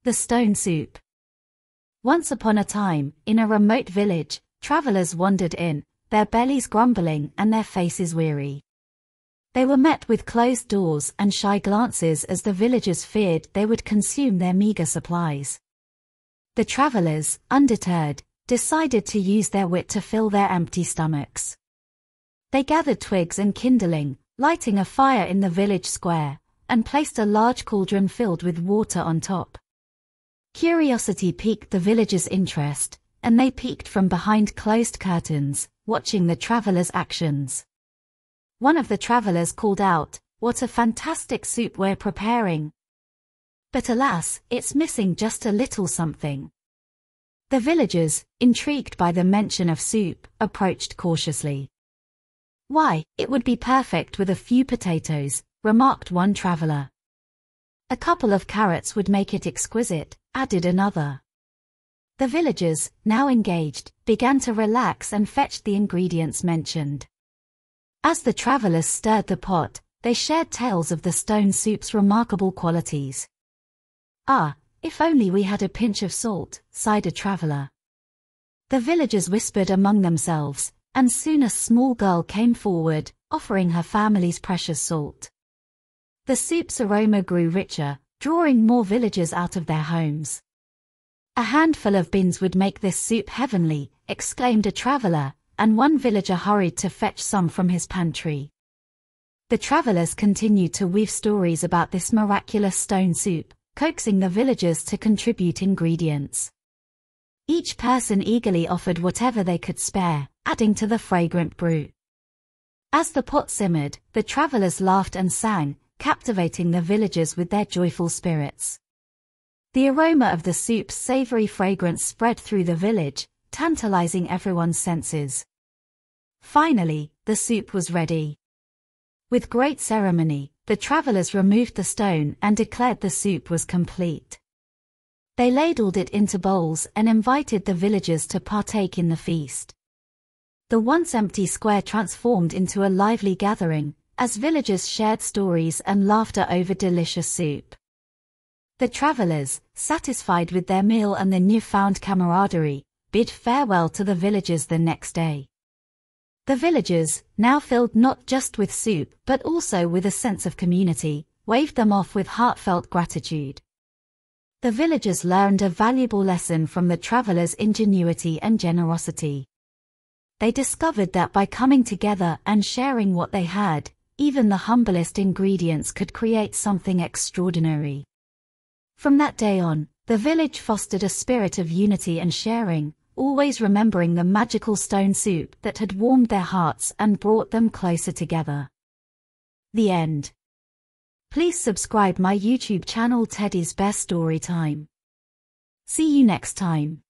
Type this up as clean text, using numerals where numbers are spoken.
The stone soup. Once upon a time, in a remote village, travelers wandered in, their bellies grumbling and their faces weary. They were met with closed doors and shy glances as the villagers feared they would consume their meager supplies. The travelers, undeterred, decided to use their wit to fill their empty stomachs. They gathered twigs and kindling, lighting a fire in the village square, and placed a large cauldron filled with water on top. Curiosity piqued the villagers' interest, and they peeked from behind closed curtains, watching the travelers' actions. One of the travelers called out, "What a fantastic soup we're preparing! But alas, it's missing just a little something." The villagers, intrigued by the mention of soup, approached cautiously. "Why, it would be perfect with a few potatoes," remarked one traveler. "A couple of carrots would make it exquisite," added another. The villagers, now engaged, began to relax and fetched the ingredients mentioned. As the travelers stirred the pot, they shared tales of the stone soup's remarkable qualities. "Ah, if only we had a pinch of salt," sighed a traveler. The villagers whispered among themselves, and soon a small girl came forward, offering her family's precious salt. The soup's aroma grew richer, drawing more villagers out of their homes. "A handful of beans would make this soup heavenly," exclaimed a traveler, and one villager hurried to fetch some from his pantry. The travelers continued to weave stories about this miraculous stone soup, coaxing the villagers to contribute ingredients. Each person eagerly offered whatever they could spare, adding to the fragrant brew. As the pot simmered, the travelers laughed and sang, captivating the villagers with their joyful spirits. The aroma of the soup's savory fragrance spread through the village, tantalizing everyone's senses. Finally, the soup was ready. With great ceremony, the travelers removed the stone and declared the soup was complete. They ladled it into bowls and invited the villagers to partake in the feast. The once empty square transformed into a lively gathering, as villagers shared stories and laughter over delicious soup. The travelers, satisfied with their meal and the newfound camaraderie, bid farewell to the villagers the next day. The villagers, now filled not just with soup but also with a sense of community, waved them off with heartfelt gratitude. The villagers learned a valuable lesson from the travelers' ingenuity and generosity. They discovered that by coming together and sharing what they had, even the humblest ingredients could create something extraordinary. From that day on, the village fostered a spirit of unity and sharing, always remembering the magical stone soup that had warmed their hearts and brought them closer together. The end. Please subscribe my YouTube channel Teddy's Best Story Time. See you next time.